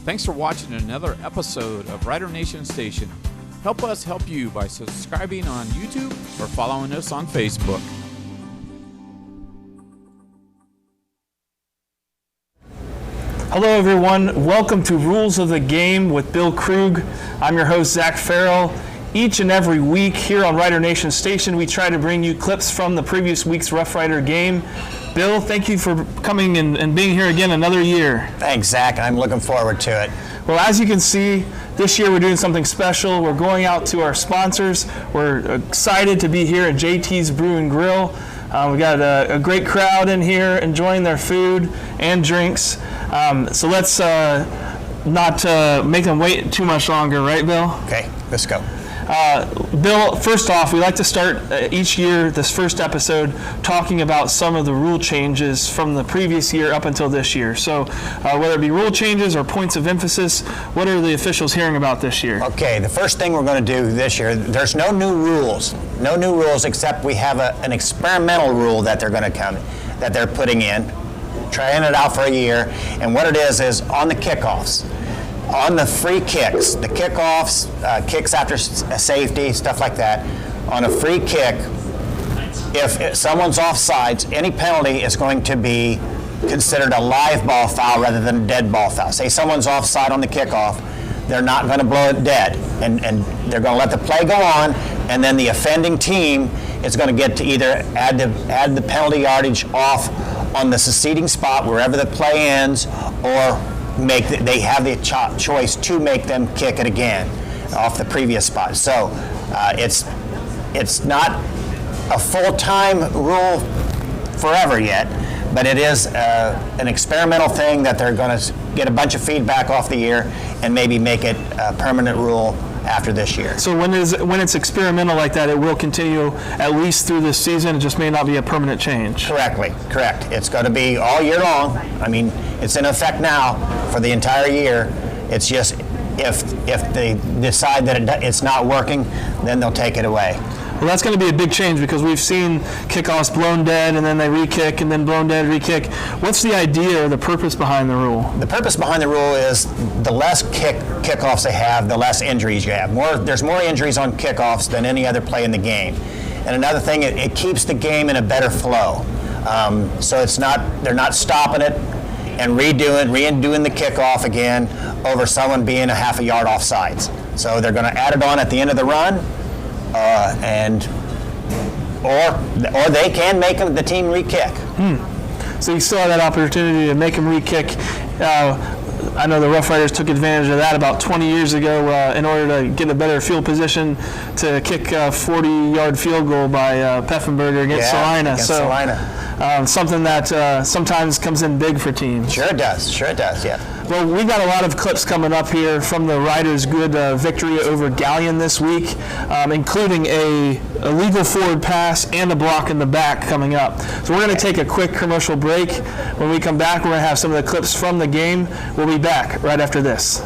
Thanks for watching another episode of Rider Nation Station. Help us help you by subscribing on YouTube or following us on Facebook. Hello everyone, welcome to Rules of the Game with Bill Krugh. I'm your host Zach Farrell. Each and every week here on Rider Nation Station we try to bring you clips from the previous week's Rough Rider game. Bill, thank you for coming and being here again another year. Thanks, Zach. I'm looking forward to it. Well, as you can see, this year we're doing something special. We're going out to our sponsors. We're excited to be here at JT's Brew and Grill. We got a great crowd in here enjoying their food and drinks. So let's not make them wait too much longer, right, Bill? Okay, let's go. Bill, first off, we like to start each year, this first episode, talking about some of the rule changes from the previous year up until this year. So whether it be rule changes or points of emphasis, what are the officials hearing about this year? Okay, the first thing we're going to do this year, there's no new rules. No new rules except we have an experimental rule that they're putting in, trying it out for a year. And what it is on the kickoffs. On the free kicks, the kickoffs, kicks after safety, stuff like that, on a free kick, if someone's offsides, any penalty is going to be considered a live ball foul rather than a dead ball foul. Say someone's offside on the kickoff, they're not going to blow it dead, and they're going to let the play go on, and then the offending team is going to get to either add the penalty yardage off on the succeeding spot wherever the play ends, or they have the choice to make them kick it again off the previous spot. So it's not a full-time rule forever yet, but it is an experimental thing that they're going to get a bunch of feedback off the year and maybe make it a permanent rule after this year. So when it's experimental like that, it will continue at least through this season. It just may not be a permanent change. Correct. It's going to be all year long. I mean, it's in effect now for the entire year. It's just if they decide that it's not working, then they'll take it away. Well, that's going to be a big change because we've seen kickoffs blown dead and then they re-kick and then blown dead, re-kick. What's the idea or the purpose behind the rule? The purpose behind the rule is the less kickoffs they have, the less injuries you have. There's more injuries on kickoffs than any other play in the game. And another thing, it keeps the game in a better flow. So they're not stopping it and redoing the kickoff again over someone being a half a yard offsides. So they're going to add it on at the end of the run. Or they can make the team re-kick. So you still have that opportunity to make them re-kick. I know the Rough Riders took advantage of that about 20 years ago in order to get a better field position to kick a 40-yard field goal by Peffenberger against Salina. Salina. Something that sometimes comes in big for teams. Sure it does, yeah. Well, we got a lot of clips coming up here from the Riders' good victory over Galleon this week, including a illegal forward pass and a block in the back coming up. So we're going to take a quick commercial break. When we come back, we're going to have some of the clips from the game. We'll be back right after this.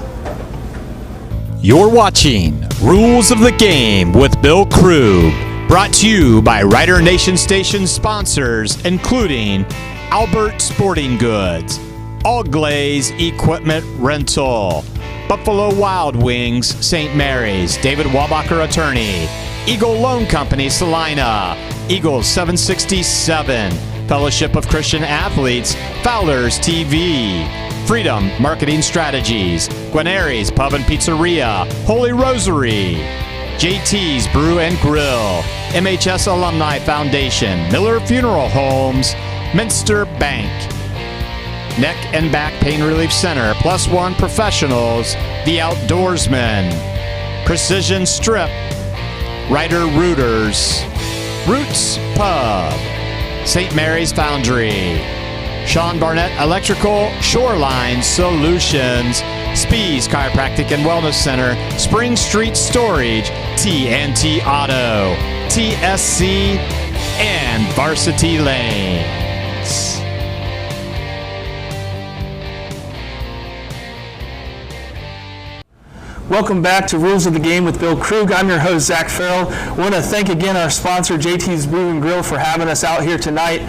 You're watching Rules of the Game with Bill Krugh, brought to you by Rider Nation Station sponsors, including Albert Sporting Goods, All Glaze Equipment Rental, Buffalo Wild Wings, St. Mary's, David Wabacher Attorney, Eagle Loan Company, Salina, Eagles 767, Fellowship of Christian Athletes, Fowler's TV, Freedom Marketing Strategies, Guarneri's Pub and Pizzeria, Holy Rosary, JT's Brew and Grill, MHS Alumni Foundation, Miller Funeral Homes, Minster Bank, Neck and Back Pain Relief Center, Plus One Professionals, The Outdoorsman, Precision Strip, Rider Rooters, Roots Pub, St. Mary's Foundry, Sean Barnett Electrical, Shoreline Solutions, Spees Chiropractic and Wellness Center, Spring Street Storage, T&T Auto, TSC, and Varsity Lanes. Welcome back to Rules of the Game with Bill Krugh. I'm your host, Zach Farrell. I want to thank again our sponsor, JT's Brew and Grill, for having us out here tonight.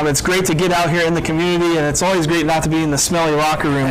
It's great to get out here in the community, and it's always great not to be in the smelly locker room.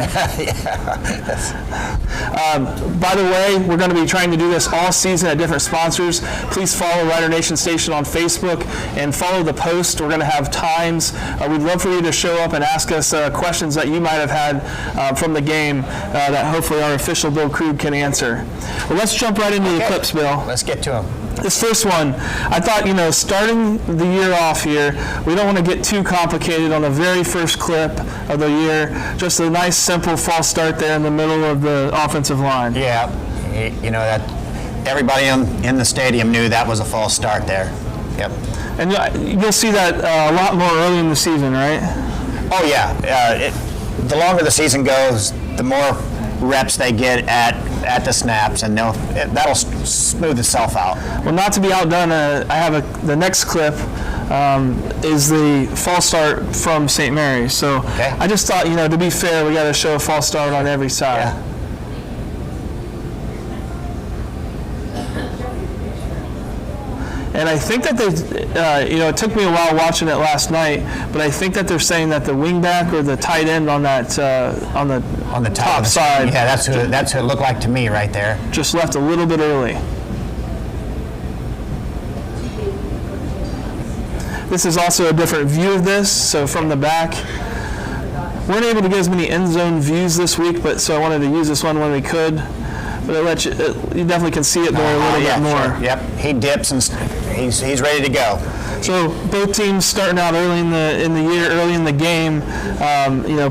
By the way, we're going to be trying to do this all season at different sponsors. Please follow Rider Nation Station on Facebook and follow the post. We're going to have times. We'd love for you to show up and ask us questions that you might have had from the game that hopefully our official Bill Krugh can answer. Well, let's jump right into the clips, Bill. Let's get to them. This first one, I thought, starting the year off here, we don't want to get too complicated on the very first clip of the year. Just a nice, simple false start there in the middle of the offensive line. Yeah, that everybody in the stadium knew that was a false start there. Yep. And you'll see that a lot more early in the season, right? Oh, yeah. The longer the season goes, the more reps they get at the snaps, and that'll smooth itself out. Well, not to be outdone, I have the next clip is the false start from St. Mary's. So okay. I just thought, to be fair, we got to show a false start on every side. Yeah. And I think that it took me a while watching it last night, but I think that they're saying that the wingback or the tight end on that on the top side. Yeah, that's who it looked like to me right there. Just left a little bit early. This is also a different view of this. So from the back, weren't able to get as many end zone views this week, so I wanted to use this one when we could. But you definitely can see it there a little bit more. Sure. Yep, he dips and he's ready to go. So both teams starting out early in the year, early in the game,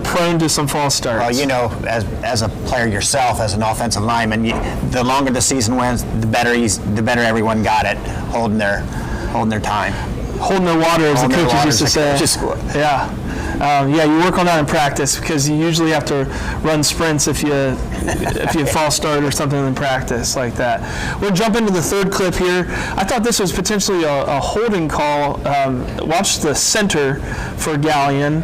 prone to some false starts. Well, as a player yourself, as an offensive lineman, the longer the season went, the better everyone got it, holding their time, holding their water, as the coaches used to say. Yeah. You work on that in practice because you usually have to run sprints if you false start or something in practice like that. We'll jump into the third clip here. I thought this was potentially a holding call. Watch the center for Gallion.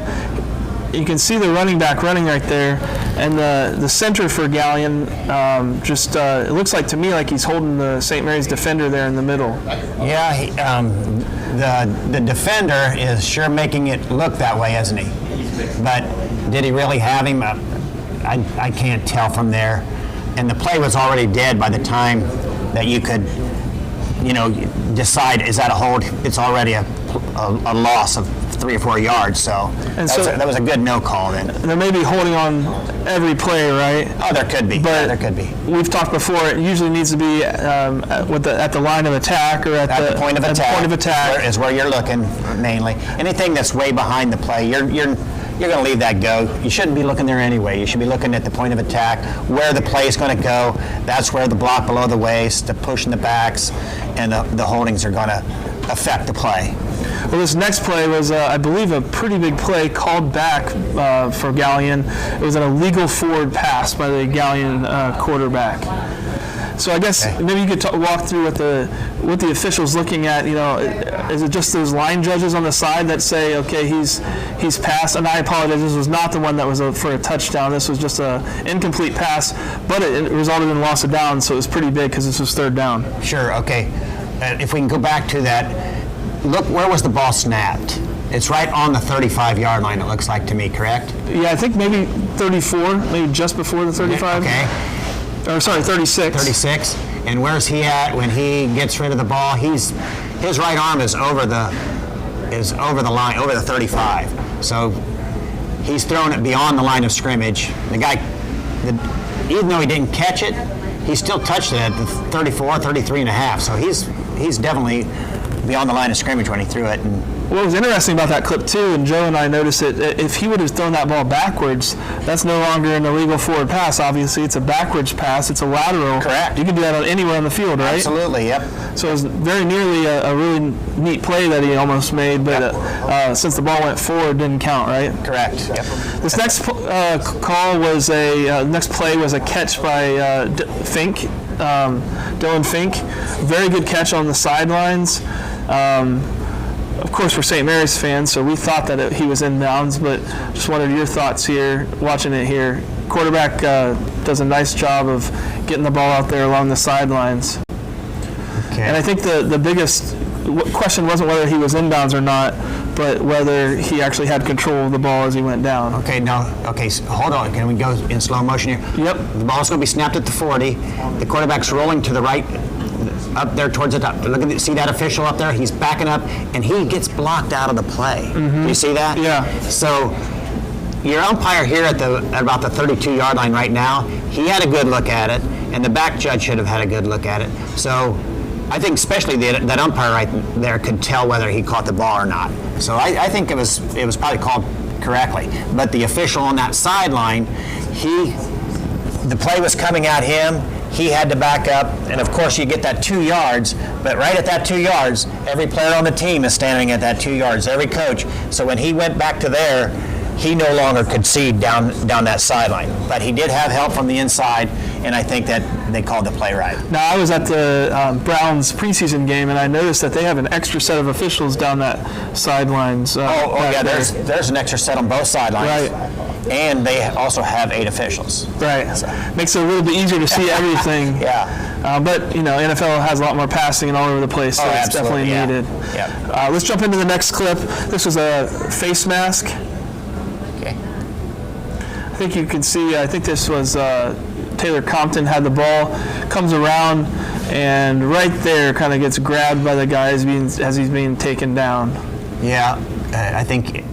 You can see the running back running right there, and the center for Gallion it looks like to me like he's holding the St. Mary's defender there in the middle. Yeah, the defender is sure making it look that way, isn't he? But did he really have him? I can't tell from there. And the play was already dead by the time that you could, decide, is that a hold? It's already a loss of 3 or 4 yards, so that was a good no call then. There may be holding on every play, right? Oh, there could be. But there could be. We've talked before. It usually needs to be at the line of attack or at the point of attack. Point of attack is where you're looking mainly. Anything that's way behind the play, you're going to leave that go. You shouldn't be looking there anyway. You should be looking at the point of attack, where the play is going to go. That's where the block below the waist, the push in the backs, and the holdings are going to affect the play. Well, this next play was, I believe, a pretty big play called back for Gallion. It was an illegal forward pass by the Gallion quarterback. So I guess maybe you could walk through what the officials looking at. Is it just those line judges on the side that say, okay, he's passed? And I apologize, this was not the one that was for a touchdown. This was just an incomplete pass, but it resulted in loss of down, so it was pretty big because this was third down. Sure. Okay. If we can go back to that. Look, where was the ball snapped? It's right on the 35-yard line, it looks like to me, correct? Yeah, I think maybe 34, maybe just before the 35. Okay. Or sorry, 36. 36. And where's he at when he gets rid of the ball? His right arm is over the line, over the 35. So he's throwing it beyond the line of scrimmage. The guy, even though he didn't catch it, he still touched it at the 34, 33 and a half. So he's definitely beyond the line of scrimmage when he threw it. And what was interesting about that clip too, and Joe and I noticed it, if he would have thrown that ball backwards, that's no longer an illegal forward pass. Obviously, it's a backwards pass. It's a lateral. Correct. You can do that anywhere on the field, right? Absolutely, yep. So it was very nearly a really neat play that he almost made, but since the ball went forward, it didn't count, right? Correct. Yep. This next call was next play was a catch by Fink, Dylan Fink. Very good catch on the sidelines. Of course, we're St. Mary's fans, so we thought that he was in bounds, but just wanted your thoughts here, watching it here. Quarterback does a nice job of getting the ball out there along the sidelines. Okay. And I think the biggest question wasn't whether he was inbounds or not, but whether he actually had control of the ball as he went down. Okay, no. Okay, so hold on. Can we go in slow motion here? Yep. The ball's going to be snapped at the 40. The quarterback's rolling to the right, up there towards the top. Look at see that official up there? He's backing up, and he gets blocked out of the play. Do you see that? Yeah. So your umpire here at about the 32-yard line right now, he had a good look at it, and the back judge should have had a good look at it. So I think especially that umpire right there could tell whether he caught the ball or not. So I think it was probably called correctly. But the official on that sideline, the play was coming at him. He had to back up, and of course you get that 2 yards, but right at that 2 yards, every player on the team is standing at that 2 yards, every coach. So when he went back to there, he no longer could see down that sideline. But he did have help from the inside, and I think that they called the play right. Now, I was at the Browns preseason game, and I noticed that they have an extra set of officials down that sidelines. Yeah, there's an extra set on both sidelines. Right. And they also have 8 officials. Right. So. Makes it a little bit easier to see everything. Yeah. But, NFL has a lot more passing and all over the place, so it's definitely needed. Yeah. Let's jump into the next clip. This was a face mask. Okay. I think you can see, I think this was Taylor Compton had the ball, comes around, and right there kind of gets grabbed by the guy as he's being taken down. Yeah, I think it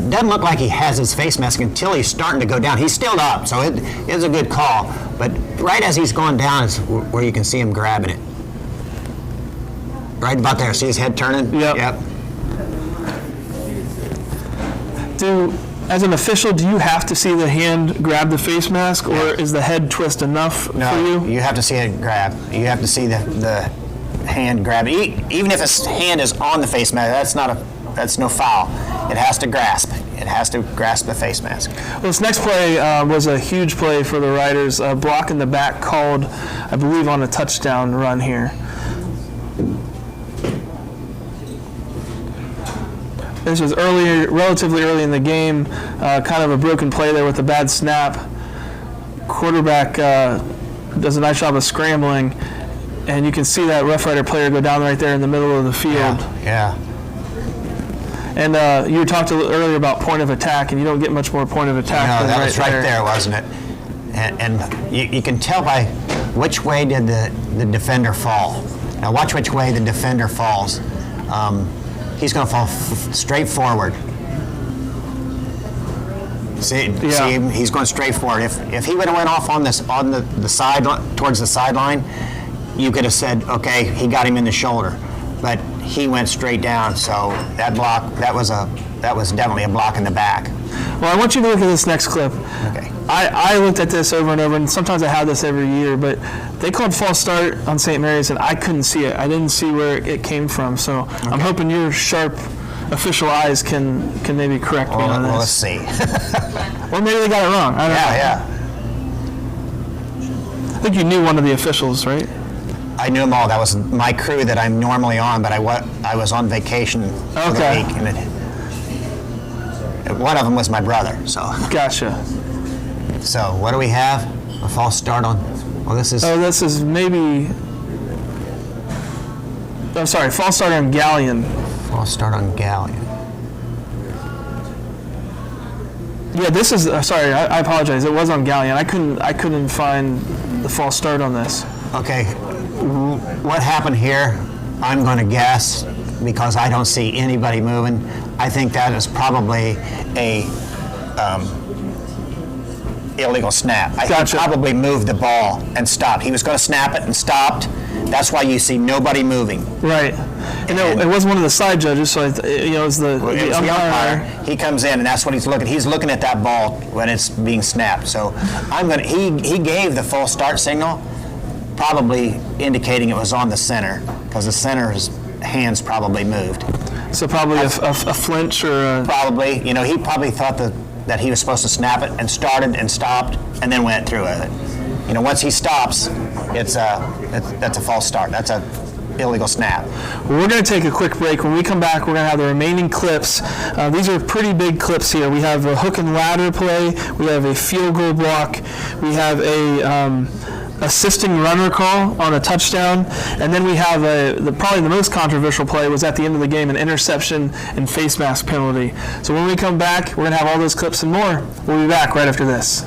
doesn't look like he has his face mask until he's starting to go down. He's still up, so it is a good call. But right as he's going down is where you can see him grabbing it. Right about there. See his head turning? Yep. As an official, do you have to see the hand grab the face mask, or is the head twist enough for you? No, you have to see it grab. You have to see the hand grab. Even if his hand is on the face mask, that's no foul. It has to grasp. It has to grasp the face mask. Well, this next play was a huge play for the Riders. A block in the back called, I believe, on a touchdown run here. This was relatively early in the game, kind of a broken play there with a bad snap. Quarterback does a nice job of scrambling, and you can see that Rough Rider player go down right there in the middle of the field. Yeah. And you talked earlier about point of attack, and you don't get much more point of attack than that was right there, wasn't it? And you can tell by which way did the defender fall. Now watch which way the defender falls. He's going to fall straight forward. See him? He's going straight forward. If he would have went off on the side towards the sideline, you could have said, okay, he got him in the shoulder, but he went straight down. So that was definitely a block in the back. Well, I want you to look at this next clip. Okay. I looked at this over and over, and sometimes I have this every year, but they called false start on St. Mary's, and I couldn't see it. I didn't see where it came from, so okay. I'm hoping your sharp official eyes can maybe correct me on this. Well, let's see. Or maybe they got it wrong. I don't know. Yeah. I think you knew one of the officials, right? I knew them all. That was my crew that I'm normally on, but I was on vacation for the week, and one of them was my brother. So. Gotcha. So what do we have? A false start on. Well, this is. Oh, this is maybe. I'm sorry. False start on Galleon. False start on Galleon. Yeah, this is. Sorry, I apologize. It was on Galleon. I couldn't find the false start on this. Okay. What happened here? I'm going to guess, because I don't see anybody moving. I think that is probably a illegal snap. Gotcha. He probably moved the ball and stopped. He was going to snap it and stopped. That's why you see nobody moving. Right. And it was one of the side judges, so it was the umpire. He comes in, and that's what he's looking. He's looking at that ball when it's being snapped. So he gave the full start signal, probably indicating it was on the center, because the center's hands probably moved. So probably a flinch or a... Probably. He probably thought that he was supposed to snap it and started and stopped and then went through with it. Once he stops, that's a false start. That's a illegal snap. Well, we're going to take a quick break. When we come back, we're going to have the remaining clips. These are pretty big clips here. We have a hook and ladder play. We have a field goal block. We have a assisting runner call on a touchdown, and then we have probably the most controversial play was at the end of the game, an interception and face mask penalty. So when we come back, we're going to have all those clips and more. We'll be back right after this.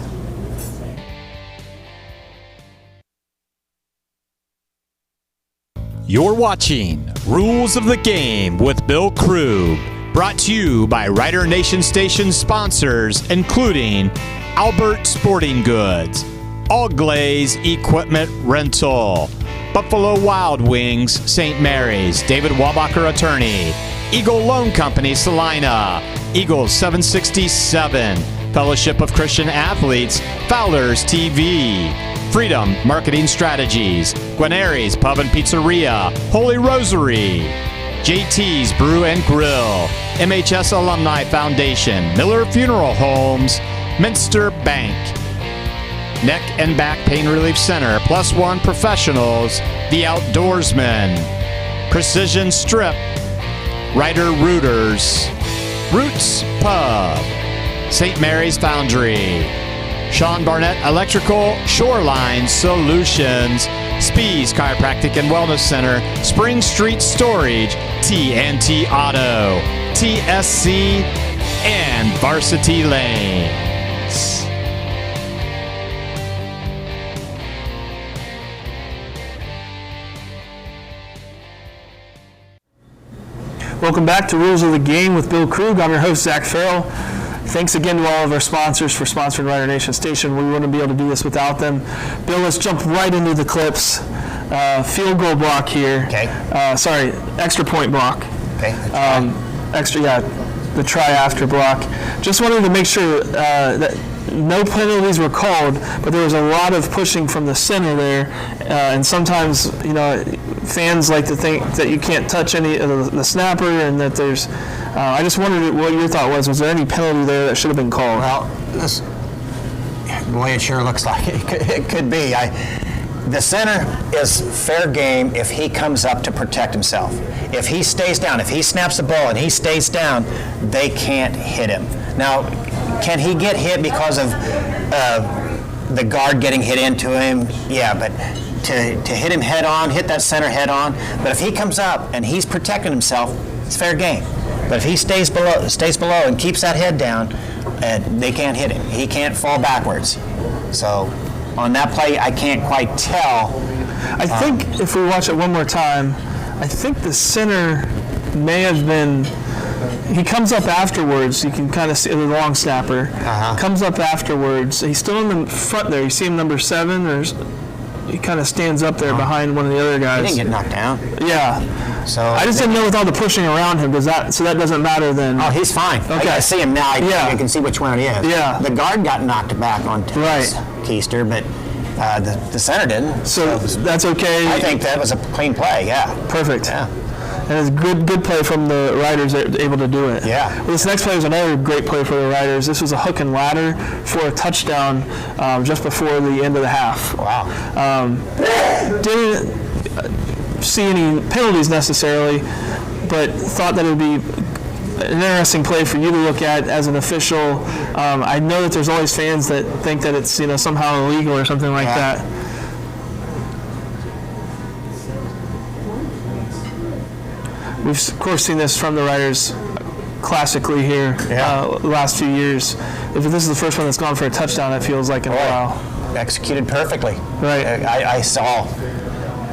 You're watching Rules of the Game with Bill Krugh, brought to you by Rider Nation Station sponsors, including Albert Sporting Goods, All Glaze Equipment Rental, Buffalo Wild Wings, St. Mary's, David Wabacher Attorney, Eagle Loan Company, Salina, Eagles 767, Fellowship of Christian Athletes, Fowler's TV, Freedom Marketing Strategies, Guarneri's Pub and Pizzeria, Holy Rosary, JT's Brew and Grill, MHS Alumni Foundation, Miller Funeral Homes, Minster Bank, Neck and Back Pain Relief Center, Plus One Professionals, The Outdoorsman, Precision Strip, Rider Rooters, Roots Pub, St. Mary's Foundry, Sean Barnett Electrical, Shoreline Solutions, Spees Chiropractic and Wellness Center, Spring Street Storage, TNT Auto, TSC, and Varsity Lanes. Welcome back to Rules of the Game with Bill Krugh. I'm your host, Zach Farrell. Thanks again to all of our sponsors for sponsoring Rider Nation Station. We wouldn't be able to do this without them. Bill, let's jump right into the clips. Field goal block here. Okay. Extra point block. Okay. The try after block. Just wanted to make sure that no penalties were called, but there was a lot of pushing from the center there, and sometimes, fans like to think that you can't touch any of the snapper, and that there's. I just wondered what your thought was. Was there any penalty there that should have been called? Well, the way it sure looks like it could be. The center is fair game if he comes up to protect himself. If he stays down, if he snaps the ball and he stays down, they can't hit him. Now, can he get hit because of the guard getting hit into him? Yeah, but to hit him head on, hit that center head on. But if he comes up and he's protecting himself, it's fair game. But if he stays below and keeps that head down, they can't hit him. He can't fall backwards. So on that play, I can't quite tell. I think if we watch it one more time, I think the center may have been. He comes up afterwards. You can kind of see the long snapper. Comes up afterwards. He's still in the front there. You see him number 7, or he kind of stands up there behind one of the other guys. He didn't get knocked down. Yeah. So I just didn't know with all the pushing around him. So that doesn't matter then? Oh, he's fine. Okay. I see him now. I can see which one it is. Yeah. The guard got knocked back on Keister, but the center didn't. So that's okay. I think that was a clean play. Yeah. Perfect. Yeah. And it's good play from the Riders that were able to do it. Yeah. Well, this next play was another great play for the Riders. This was a hook and ladder for a touchdown just before the end of the half. Wow. Didn't see any penalties necessarily, but thought that it would be an interesting play for you to look at as an official. I know that there's always fans that think that it's somehow illegal or something like that. We've, of course, seen this from the Riders classically here the last few years. If this is the first one that's gone for a touchdown, it feels like in a while. Executed perfectly. Right. I saw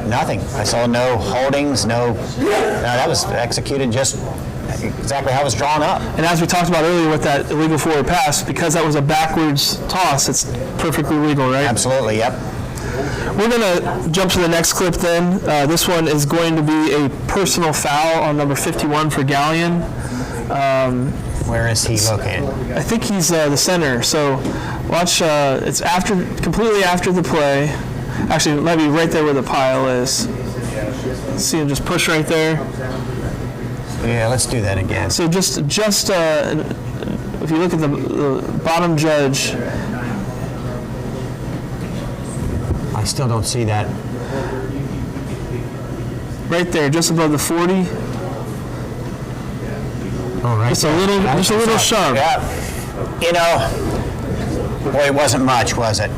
nothing. I saw no holdings, no, that was executed just exactly how it was drawn up. And as we talked about earlier with that illegal forward pass, because that was a backwards toss, it's perfectly legal, right? Absolutely, yep. We're going to jump to the next clip then. This one is going to be a personal foul on number 51 for Gallion. Where is he located? I think he's the center. So watch, it's completely after the play. Actually, it might be right there where the pile is. See him just push right there. Yeah, let's do that again. So just if you look at the bottom judge, I still don't see that. Right there, just above the 40. Oh, right. Just a little shove. Yeah. Boy, it wasn't much, was it?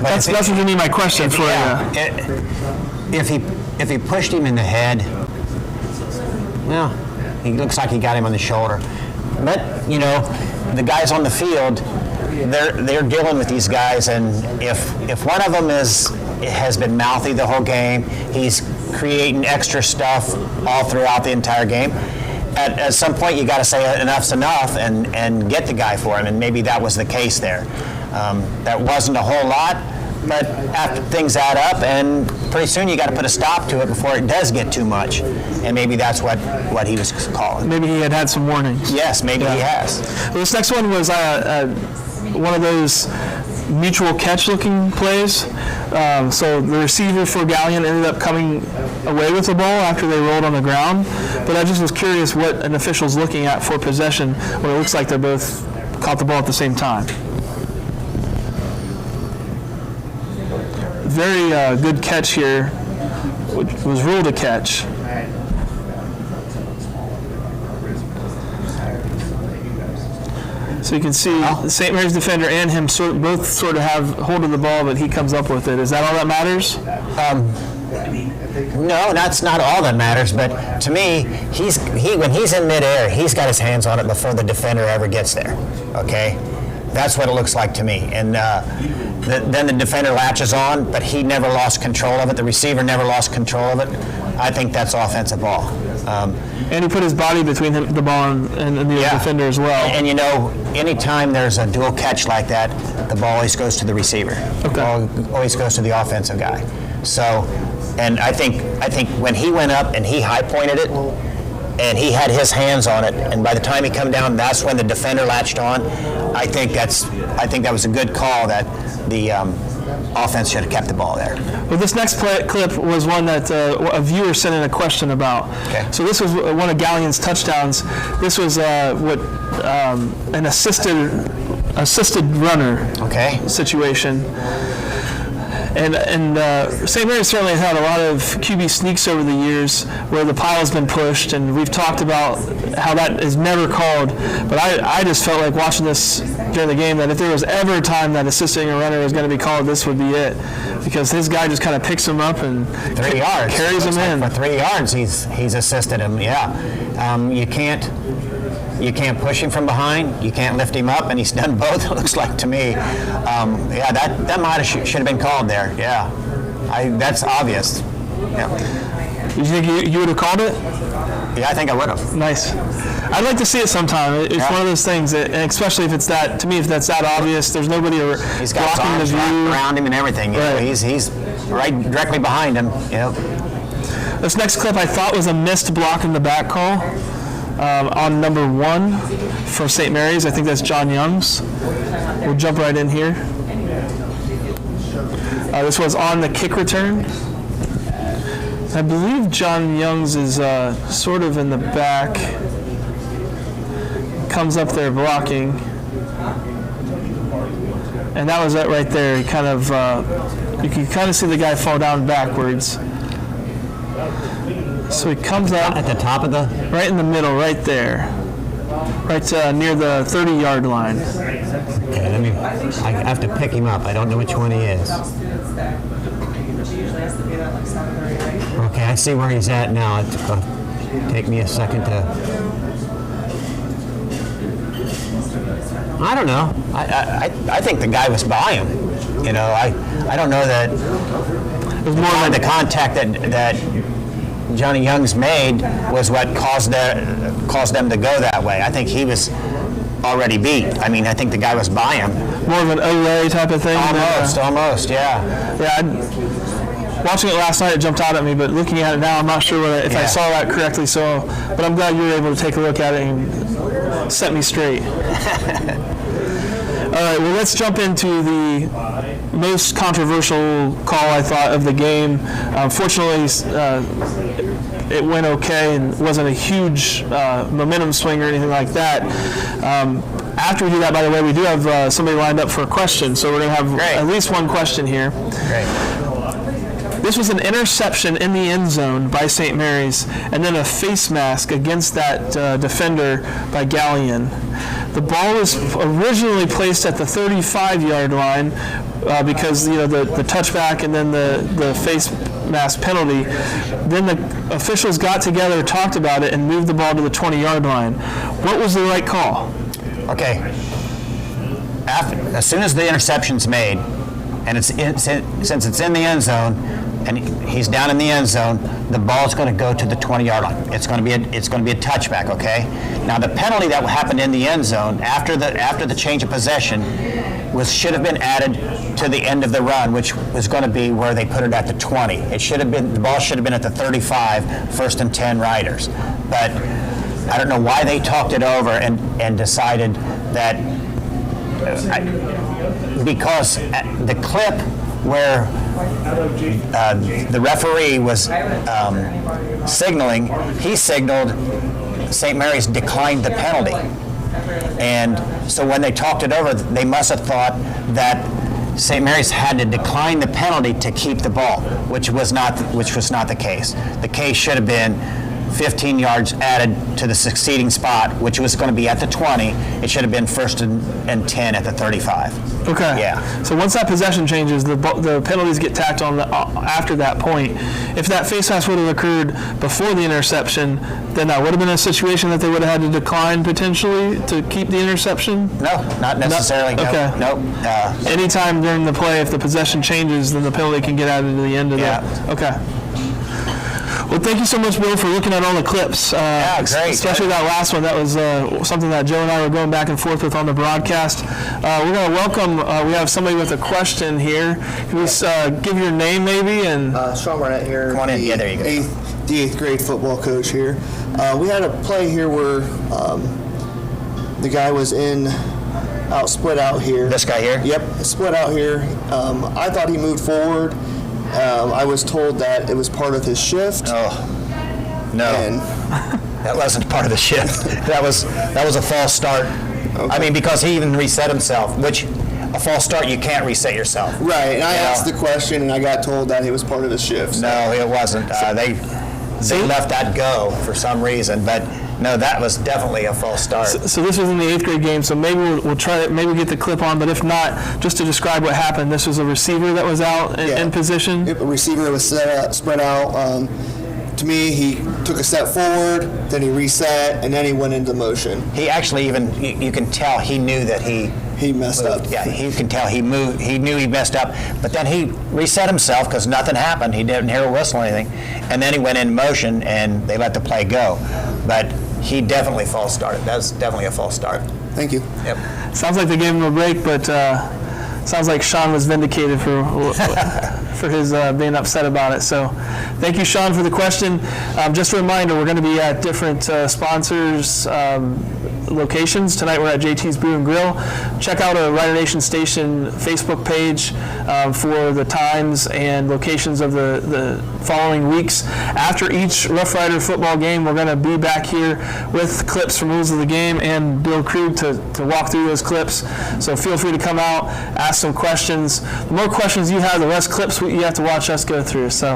That's what you need my question for. If he pushed him in the head, well, he looks like he got him on the shoulder. But the guys on the field, they're dealing with these guys, and if one of them has been mouthy the whole game, he's creating extra stuff all throughout the entire game. At some point, you got to say enough's enough and get the guy for him, and maybe that was the case there. That wasn't a whole lot, but after things add up, and pretty soon you got to put a stop to it before it does get too much, and maybe that's what he was calling. Maybe he had some warnings. Yes, maybe he has. Well, this next one was one of those mutual catch-looking plays. So the receiver for Galleon ended up coming away with the ball after they rolled on the ground. But I just was curious what an official's looking at for possession when it looks like they both caught the ball at the same time. Very good catch here, which was ruled a catch. So you can see the St. Mary's defender and him both sort of have hold of the ball, but he comes up with it. Is that all that matters? No, that's not all that matters. But to me, when he's in midair, he's got his hands on it before the defender ever gets there. Okay, that's what it looks like to me. And then the defender latches on, but he never lost control of it. The receiver never lost control of it. I think that's offensive ball. And he put his body between the ball and the defender as well. And anytime there's a dual catch like that, the ball always goes to the receiver. Okay. The ball always goes to the offensive guy. So, and I think when he went up and he high pointed it, and he had his hands on it, and by the time he come down, that's when the defender latched on. I think that was a good call that the offense should have kept the ball there. Well, this next clip was one that a viewer sent in a question about. Okay. So this was one of Galleon's touchdowns. This was an assisted runner situation. And St. Mary's certainly had a lot of QB sneaks over the years where the pile's been pushed, and we've talked about how that is never called. But I just felt like watching this during the game that if there was ever a time that assisting a runner was going to be called, this would be it. Because his guy just kind of picks him up and 3 yards. Carries him in. For 3 yards, he's assisted him, You can't push him from behind. You can't lift him up, and he's done both. It looks like to me. That might have should have been called there. Yeah, that's obvious. Yeah. You think you would have called it? Yeah, I think I would have. Nice. I'd like to see it sometime. It's one of those things, and especially if it's that. To me, if that's that obvious, there's nobody He's got blocking the his arms view around him and everything. Right. He's right directly behind him. Yep. This next clip I thought was a missed block in the back call. On number 1 for St. Mary's. I think that's John Young's. We'll jump right in here. This was on the kick return. I believe John Young's is sort of in the back. Comes up there blocking. And that was it right there. He kind of, you can kind of see the guy fall down backwards. So he comes up at the top of the, right in the middle, right there, right near the 30-yard line. Okay, I have to pick him up. I don't know which one he is. Okay, I see where he's at now. It's going to take me a second to. I don't know. I think the guy was by him. I don't know that. It was more like the contact that Johnny Young's made was what caused them to go that way. I think he was already beat. I think the guy was by him. More of an Olay type of thing? Almost, yeah. Yeah, watching it last night, it jumped out at me, but looking at it now, I'm not sure if I saw that correctly, but I'm glad you were able to take a look at it and set me straight. All right, well, let's jump into the most controversial call, I thought, of the game. Fortunately, it went okay and wasn't a huge momentum swing or anything like that. After we do that, by the way, we do have somebody lined up for a question, so we're going to have at least one question here. Great. This was an interception in the end zone by St. Mary's, and then a face mask against that defender by Galleon. The ball was originally placed at the 35-yard line because the touchback and then the face mask penalty. Then the officials got together, talked about it, and moved the ball to the 20-yard line. What was the right call? Okay. As soon as the interception's made, and since it's in the end zone, and he's down in the end zone, the ball's going to go to the 20-yard line. It's going to be a touchback. Okay. Now the penalty that happened in the end zone after the change of possession should have been added to the end of the run, which was going to be where they put it at the 20. The ball should have been at the 35, first and 10 riders. But I don't know why they talked it over and decided that because the clip where the referee was signaling, he signaled St. Mary's declined the penalty. And so when they talked it over, they must have thought that St. Mary's had to decline the penalty to keep the ball, which was not the case. The case should have been 15 yards added to the succeeding spot, which was going to be at the 20. It should have been first and 10 at the 35. Okay. Yeah. So once that possession changes, the penalties get tacked on after that point. If that face mask would have occurred before the interception, then that would have been a situation that they would have had to decline potentially to keep the interception? No, not necessarily. No. Okay. Nope. Anytime during the play, if the possession changes, then the penalty can get added to the end of that. Okay. Well, thank you so much, Bill, for looking at all the clips. Yeah, great. Especially that last one. That was something that Joe and I were going back and forth with on the broadcast. We're going to welcome, we have somebody with a question here. Can you give your name maybe? And Sean Barnett here. Come on in. Yeah, there you go. The 8th grade football coach here. We had a play here where the guy was split out here. This guy here? Yep, split out here. I thought he moved forward. I was told that it was part of his shift. Oh, no. And that wasn't part of the shift. That was a false start. Okay. I mean, because he even reset himself, which a false start, you can't reset yourself. Right, and I asked the question, and I got told that it was part of his shift. So. No, it wasn't. They let that go for some reason, but no, that was definitely a false start. So this was in the 8th grade game, so maybe we'll try it, maybe get the clip on, but if not, just to describe what happened, this was a receiver that was out in position? Yep, a receiver was spread out. To me, he took a step forward, then he reset, and then he went into motion. He actually you can tell he knew that he messed up. Yeah, you can tell he moved. He knew he messed up, but then he reset himself because nothing happened. He didn't hear a whistle or anything, and then he went in motion, and they let the play go. But he definitely false started. That's definitely a false start. Thank you. Yep. Sounds like they gave him a break, but sounds like Sean was vindicated for his being upset about it. So thank you, Sean, for the question. Just a reminder, we're going to be at different sponsors' locations. Tonight we're at JT's Brew and Grill. Check out our Rider Nation Station Facebook page for the times and locations of the following weeks. After each Rough Rider football game, we're going to be back here with clips from Rules of the Game and Bill Krugh to walk through those clips. So feel free to come out, ask some questions. The more questions you have, the less clips you have to watch us go through. So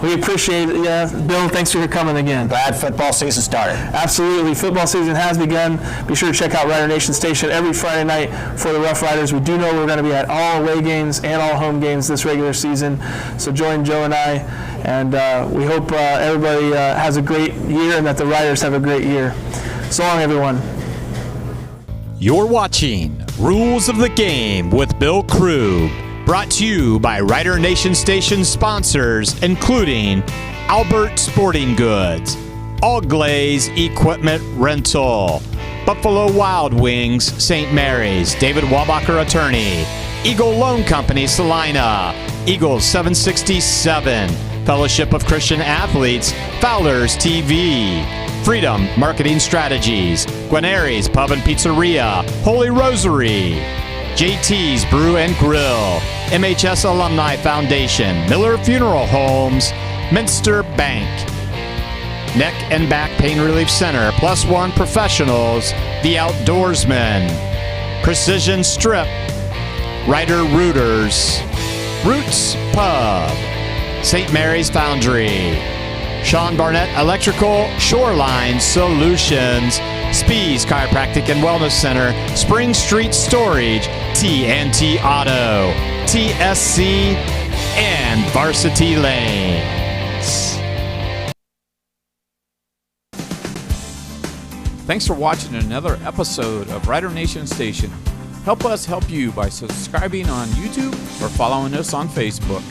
we appreciate it. Yeah, Bill, thanks for coming again. Glad football season started. Absolutely. Football season has begun. Be sure to check out Rider Nation Station every Friday night for the Rough Riders. We do know we're going to be at all away games and all home games this regular season. So join Joe and I, and we hope everybody has a great year and that the Riders have a great year. So long, everyone. You're watching Rules of the Game with Bill Krugh, brought to you by Rider Nation Station sponsors, including Albert Sporting Goods, All Glaze Equipment Rental, Buffalo Wild Wings, St. Mary's, David Wabacher Attorney, Eagle Loan Company, Salina, Eagles 767, Fellowship of Christian Athletes, Fowler's TV, Freedom Marketing Strategies, Guarneri's Pub and Pizzeria, Holy Rosary, JT's Brew and Grill, MHS Alumni Foundation, Miller Funeral Homes, Minster Bank, Neck and Back Pain Relief Center, Plus One Professionals, The Outdoorsman, Precision Strip, Rider Rooters, Roots Pub, St. Mary's Foundry, Sean Barnett Electrical, Shoreline Solutions, Spees Chiropractic and Wellness Center, Spring Street Storage, TNT Auto, TSC, and Varsity Lanes. Thanks for watching another episode of Rider Nation Station. Help us help you by subscribing on YouTube or following us on Facebook.